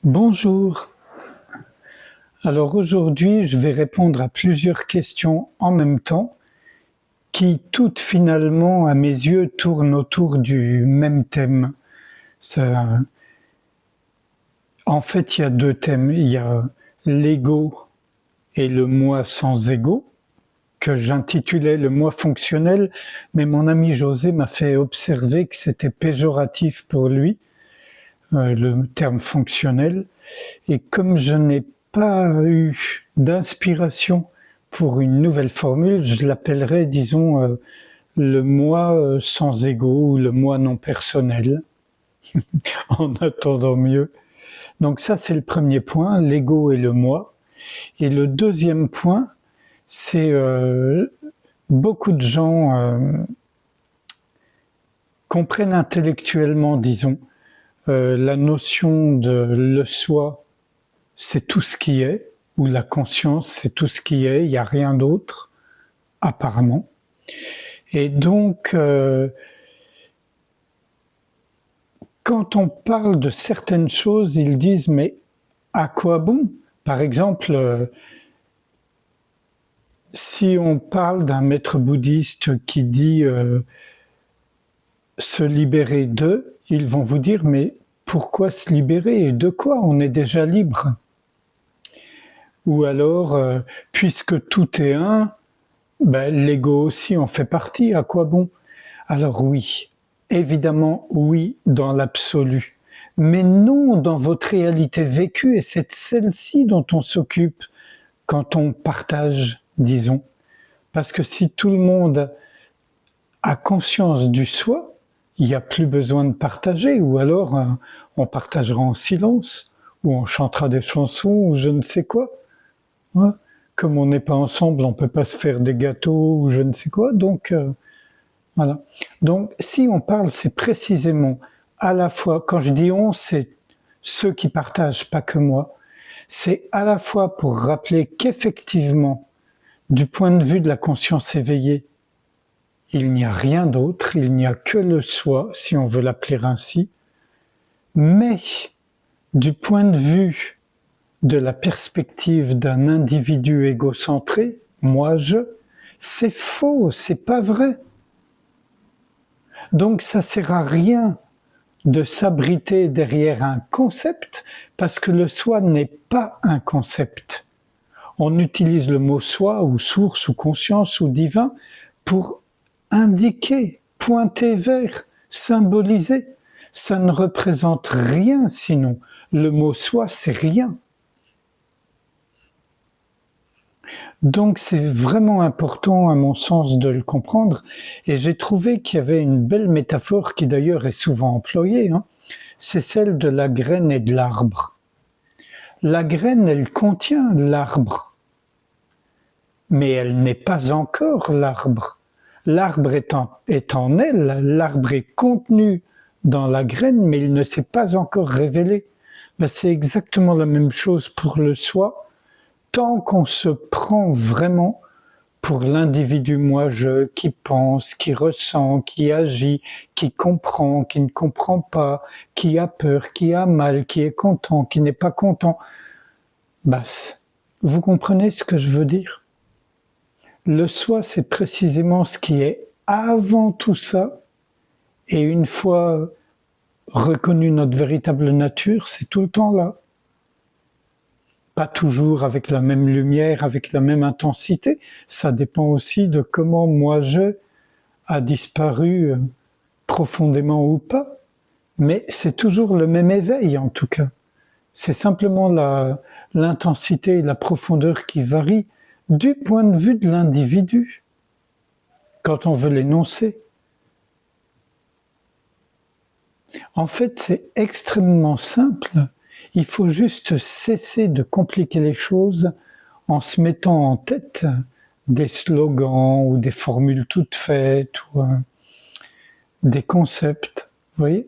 Bonjour. Alors aujourd'hui, je vais répondre à plusieurs questions en même temps qui toutes finalement, à mes yeux, tournent autour du même thème. Ça, en fait, il y a deux thèmes. Il y a l'ego et le moi sans ego, que j'intitulais le moi fonctionnel, mais mon ami José m'a fait observer que c'était péjoratif pour lui, le terme fonctionnel. Et comme je n'ai pas eu d'inspiration pour une nouvelle formule, je l'appellerai, disons, le moi sans ego ou le moi non personnel, en attendant mieux. Donc ça, c'est le premier point, l'ego et le moi. Et le deuxième point, c'est beaucoup de gens comprennent intellectuellement, disons, la notion de le soi, c'est tout ce qui est, ou la conscience, c'est tout ce qui est, il n'y a rien d'autre, apparemment. Et donc, quand on parle de certaines choses, ils disent, mais à quoi bon? Par exemple, si on parle d'un maître bouddhiste qui dit se libérer d'eux, ils vont vous dire, mais pourquoi se libérer et de quoi? On est déjà libre. Ou alors, puisque tout est un, ben, l'ego aussi en fait partie, à quoi bon? Alors oui, évidemment oui dans l'absolu, mais non dans votre réalité vécue, et c'est celle-ci dont on s'occupe quand on partage, disons. Parce que si tout le monde a conscience du soi, il n'y a plus besoin de partager, ou alors on partagera en silence, ou on chantera des chansons, ou je ne sais quoi. Ouais. Comme on n'est pas ensemble, on ne peut pas se faire des gâteaux ou je ne sais quoi. Donc, voilà. Donc, si on parle, c'est précisément à la fois, quand je dis on, c'est ceux qui partagent, pas que moi, c'est à la fois pour rappeler qu'effectivement, du point de vue de la conscience éveillée, il n'y a rien d'autre, il n'y a que le soi, si on veut l'appeler ainsi, mais du point de vue de la perspective d'un individu égocentré, moi je, c'est faux, c'est pas vrai. Donc ça sert à rien de s'abriter derrière un concept parce que le soi n'est pas un concept. On utilise le mot soi ou source ou conscience ou divin pour indiquer, pointer vers, symboliser. Ça ne représente rien sinon. Le mot soi, c'est rien. Donc c'est vraiment important à mon sens de le comprendre et j'ai trouvé qu'il y avait une belle métaphore qui d'ailleurs est souvent employée, c'est celle de la graine et de l'arbre. La graine, elle contient l'arbre, mais elle n'est pas encore l'arbre. L'arbre est en elle, l'arbre est contenu dans la graine, mais il ne s'est pas encore révélé. Ben, c'est exactement la même chose pour le soi. Tant qu'on se prend vraiment pour l'individu moi-je qui pense, qui ressent, qui agit, qui comprend, qui ne comprend pas, qui a peur, qui a mal, qui est content, qui n'est pas content, bah, vous comprenez ce que je veux dire? Le soi, c'est précisément ce qui est avant tout ça, et une fois reconnu notre véritable nature, c'est tout le temps là. Pas toujours avec la même lumière, avec la même intensité. Ça dépend aussi de comment moi-je a disparu profondément ou pas. Mais c'est toujours le même éveil en tout cas. C'est simplement l'intensité et la profondeur qui varient du point de vue de l'individu quand on veut l'énoncer. En fait, c'est extrêmement simple. Il faut juste cesser de compliquer les choses en se mettant en tête des slogans ou des formules toutes faites ou des concepts. Vous voyez?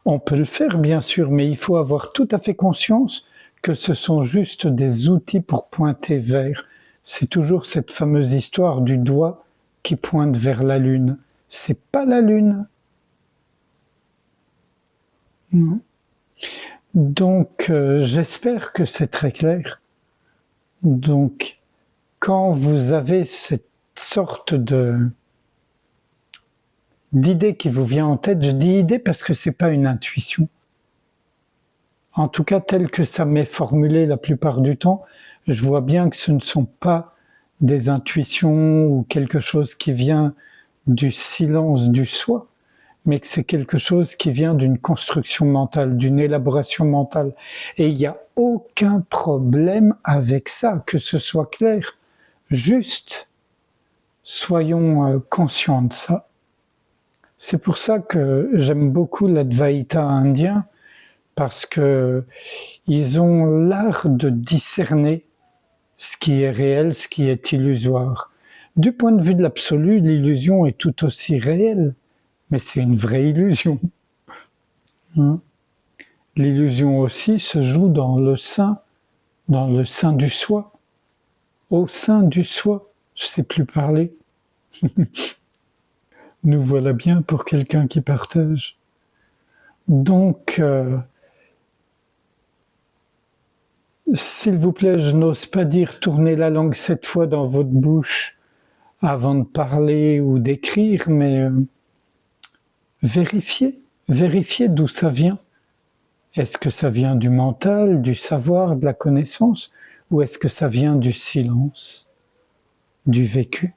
On peut le faire bien sûr, mais il faut avoir tout à fait conscience que ce sont juste des outils pour pointer vers. C'est toujours cette fameuse histoire du doigt qui pointe vers la lune. C'est pas la lune. Non. Donc, j'espère que c'est très clair. Donc, quand vous avez cette sorte d'idée qui vous vient en tête, je dis idée parce que c'est pas une intuition. En tout cas, tel que ça m'est formulé la plupart du temps, je vois bien que ce ne sont pas des intuitions ou quelque chose qui vient du silence du soi, mais que c'est quelque chose qui vient d'une construction mentale, d'une élaboration mentale. Et il n'y a aucun problème avec ça, que ce soit clair. Juste, soyons conscients de ça. C'est pour ça que j'aime beaucoup l'Advaita indien, parce que ils ont l'art de discerner ce qui est réel, ce qui est illusoire. Du point de vue de l'absolu, l'illusion est tout aussi réelle, mais c'est une vraie illusion. L'illusion aussi se joue dans le sein du soi, au sein du soi. Je sais plus parler. Nous voilà bien pour quelqu'un qui partage. Donc, s'il vous plaît, je n'ose pas dire tournez la langue 7 fois dans votre bouche avant de parler ou d'écrire, mais vérifiez d'où ça vient. Est-ce que ça vient du mental, du savoir, de la connaissance, ou est-ce que ça vient du silence, du vécu?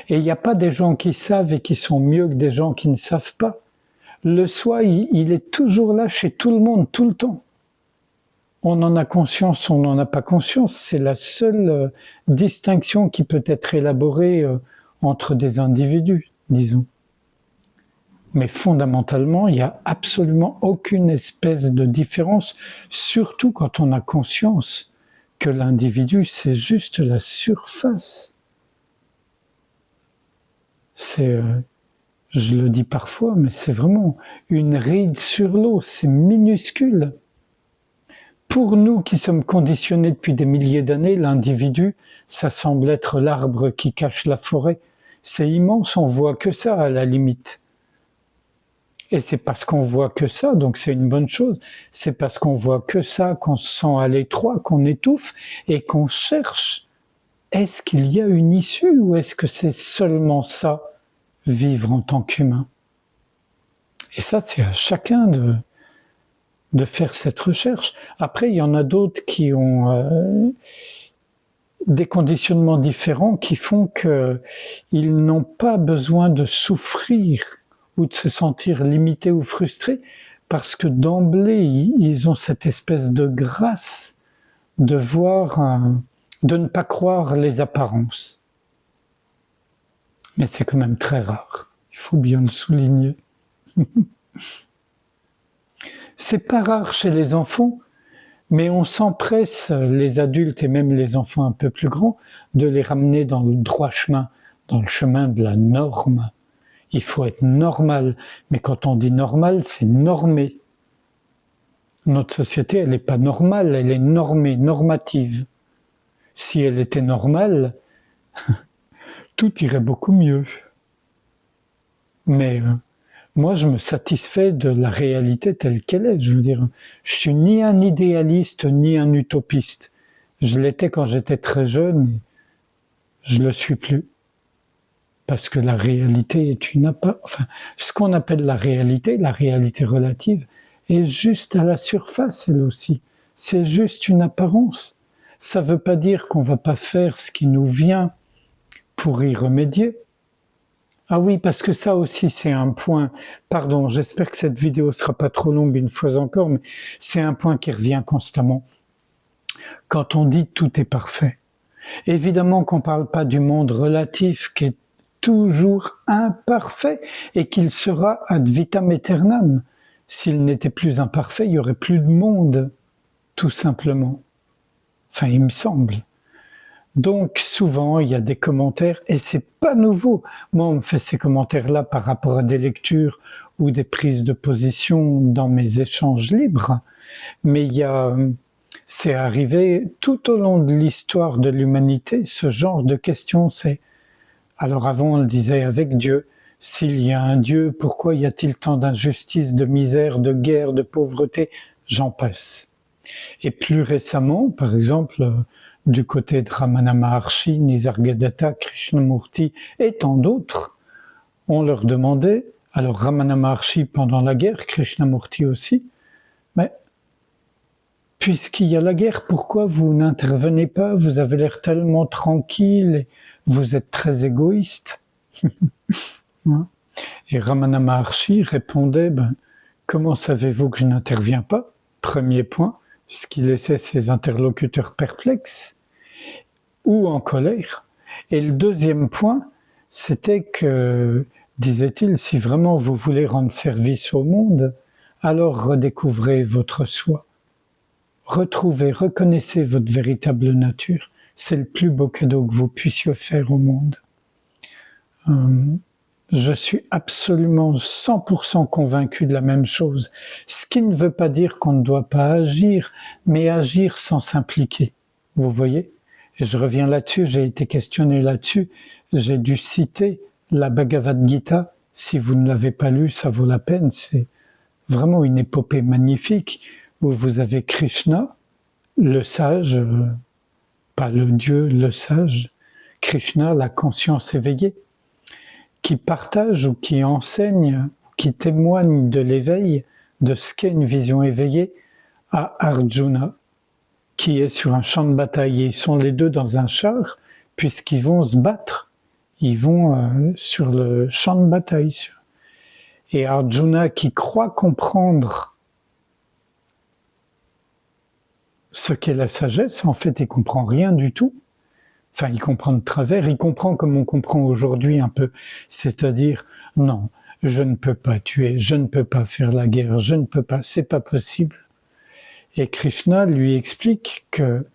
Et il n'y a pas des gens qui savent et qui sont mieux que des gens qui ne savent pas. Le soi, il est toujours là chez tout le monde, tout le temps. On en a conscience, on n'en a pas conscience. C'est la seule distinction qui peut être élaborée entre des individus, disons. Mais fondamentalement, il n'y a absolument aucune espèce de différence, surtout quand on a conscience que l'individu, c'est juste la surface. C'est, je le dis parfois, mais c'est vraiment une ride sur l'eau, c'est minuscule. Pour nous qui sommes conditionnés depuis des milliers d'années, l'individu, ça semble être l'arbre qui cache la forêt. C'est immense, on voit que ça à la limite. Et c'est parce qu'on voit que ça, donc c'est une bonne chose. C'est parce qu'on voit que ça, qu'on se sent à l'étroit, qu'on étouffe et qu'on cherche. Est-ce qu'il y a une issue ou est-ce que c'est seulement ça, vivre en tant qu'humain? Et ça, c'est à chacun de faire cette recherche. Après, il y en a d'autres qui ont des conditionnements différents qui font qu'ils n'ont pas besoin de souffrir ou de se sentir limités ou frustrés, parce que d'emblée, ils ont cette espèce de grâce de voir, de ne pas croire les apparences. Mais c'est quand même très rare, il faut bien le souligner. C'est pas rare chez les enfants, mais on s'empresse, les adultes et même les enfants un peu plus grands, de les ramener dans le droit chemin, dans le chemin de la norme. Il faut être normal, mais quand on dit normal, c'est normé. Notre société, elle n'est pas normale, elle est normée, normative. Si elle était normale, tout irait beaucoup mieux. Mais moi, je me satisfais de la réalité telle qu'elle est. Je veux dire, je suis ni un idéaliste, ni un utopiste. Je l'étais quand j'étais très jeune, et je le suis plus. Parce que la réalité est ce qu'on appelle la réalité relative, est juste à la surface, elle aussi. C'est juste une apparence. Ça ne veut pas dire qu'on ne va pas faire ce qui nous vient pour y remédier. Ah oui, parce que ça aussi, c'est un point, pardon, j'espère que cette vidéo ne sera pas trop longue une fois encore, mais c'est un point qui revient constamment. Quand on dit tout est parfait, évidemment qu'on ne parle pas du monde relatif qui est toujours imparfait et qu'il sera ad vitam aeternam. S'il n'était plus imparfait, il n'y aurait plus de monde, tout simplement. Enfin, il me semble. Donc, souvent, il y a des commentaires, et c'est pas nouveau. Moi, on me fait ces commentaires-là par rapport à des lectures ou des prises de position dans mes échanges libres. Mais c'est arrivé tout au long de l'histoire de l'humanité, ce genre de questions, alors avant, on le disait avec Dieu, s'il y a un Dieu, pourquoi y a-t-il tant d'injustice, de misère, de guerre, de pauvreté? J'en passe. Et plus récemment, par exemple, du côté de Ramana Maharshi, Nisargadatta, Krishnamurti et tant d'autres, on leur demandait, alors Ramana Maharshi pendant la guerre, Krishnamurti aussi, mais puisqu'il y a la guerre, pourquoi vous n'intervenez pas? Vous avez l'air tellement tranquille, et vous êtes très égoïste. Et Ramana Maharshi répondait, comment savez-vous que je n'interviens pas? Premier point, ce qui laissait ses interlocuteurs perplexes ou en colère. Et le deuxième point, c'était que, disait-il, si vraiment vous voulez rendre service au monde, alors redécouvrez votre soi. Retrouvez, reconnaissez votre véritable nature. C'est le plus beau cadeau que vous puissiez faire au monde. Je suis absolument 100% convaincu de la même chose. Ce qui ne veut pas dire qu'on ne doit pas agir, mais agir sans s'impliquer. Vous voyez? Et je reviens là-dessus, j'ai été questionné là-dessus. J'ai dû citer la Bhagavad Gita. Si vous ne l'avez pas lu, ça vaut la peine. C'est vraiment une épopée magnifique où vous avez Krishna, le sage, pas le Dieu, le sage, Krishna, la conscience éveillée, qui partage ou qui enseigne, qui témoigne de l'éveil, de ce qu'est une vision éveillée, à Arjuna, qui est sur un champ de bataille. Et ils sont les deux dans un char, puisqu'ils vont se battre. Ils vont sur le champ de bataille. Et Arjuna, qui croit comprendre ce qu'est la sagesse, en fait, il comprend rien du tout. Enfin, il comprend de travers, il comprend comme on comprend aujourd'hui un peu. C'est-à-dire, non, je ne peux pas tuer, je ne peux pas faire la guerre, je ne peux pas, c'est pas possible. Et Krishna lui explique que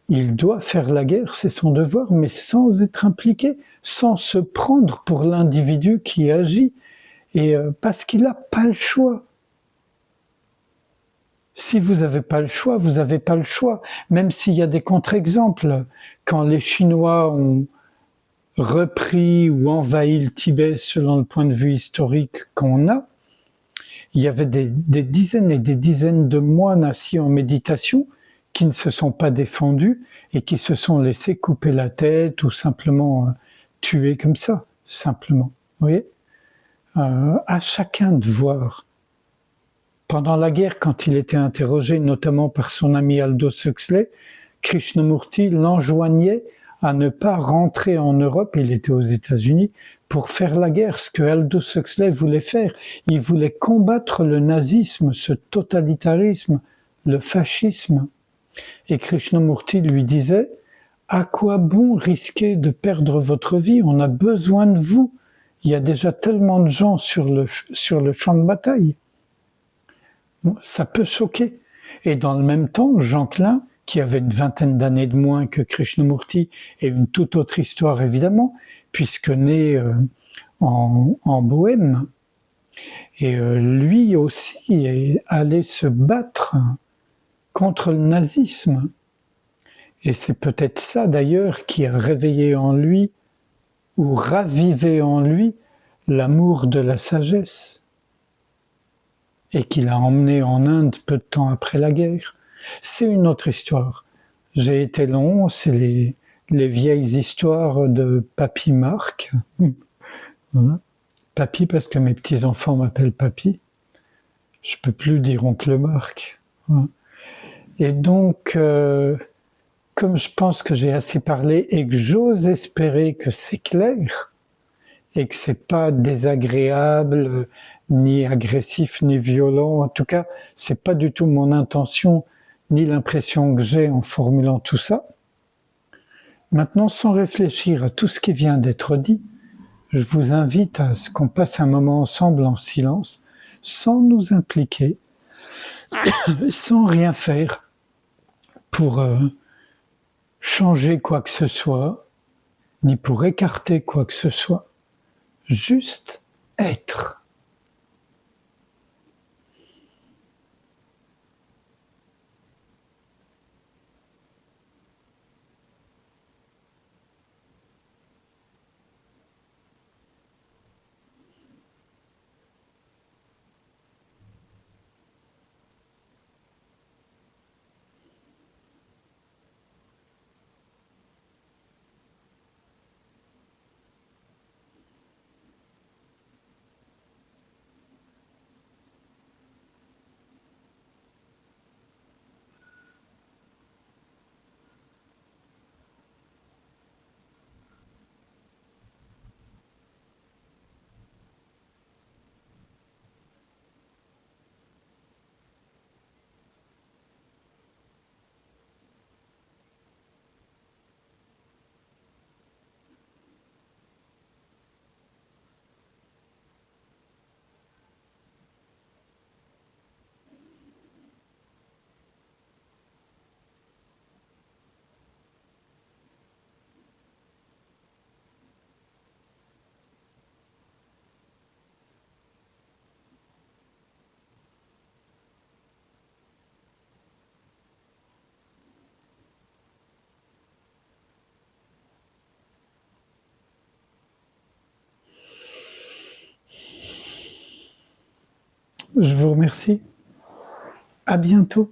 il doit faire la guerre, c'est son devoir, mais sans être impliqué, sans se prendre pour l'individu qui agit, et parce qu'il n'a pas le choix. Si vous n'avez pas le choix, vous n'avez pas le choix. Même s'il y a des contre-exemples, quand les Chinois ont repris ou envahi le Tibet selon le point de vue historique qu'on a, il y avait des dizaines et des dizaines de moines assis en méditation qui ne se sont pas défendus et qui se sont laissés couper la tête ou simplement tuer comme ça, simplement. Vous voyez, à chacun de voir. Pendant la guerre, quand il était interrogé, notamment par son ami Aldous Huxley, Krishnamurti l'enjoignait à ne pas rentrer en Europe, il était aux États-Unis, pour faire la guerre, ce que Aldous Huxley voulait faire. Il voulait combattre le nazisme, ce totalitarisme, le fascisme. Et Krishnamurti lui disait, à quoi bon risquer de perdre votre vie? On a besoin de vous. Il y a déjà tellement de gens sur le champ de bataille. Ça peut choquer. Et dans le même temps, Jean Klein, qui avait une vingtaine d'années de moins que Krishnamurti, et une toute autre histoire évidemment, puisque né en Bohême, et lui aussi est allé se battre contre le nazisme. Et c'est peut-être ça d'ailleurs qui a réveillé en lui, ou ravivé en lui, l'amour de la sagesse, et qu'il a emmené en Inde peu de temps après la guerre. C'est une autre histoire. J'ai été long, c'est les vieilles histoires de Papy Marc. Voilà. Papy parce que mes petits-enfants m'appellent Papy. Je peux plus dire oncle Marc. Voilà. Et donc, comme je pense que j'ai assez parlé et que j'ose espérer que c'est clair, et que c'est pas désagréable, ni agressif, ni violent. En tout cas, c'est pas du tout mon intention, ni l'impression que j'ai en formulant tout ça. Maintenant, sans réfléchir à tout ce qui vient d'être dit, je vous invite à ce qu'on passe un moment ensemble en silence, sans nous impliquer, sans rien faire pour changer quoi que ce soit, ni pour écarter quoi que ce soit. Juste être. Je vous remercie. À bientôt.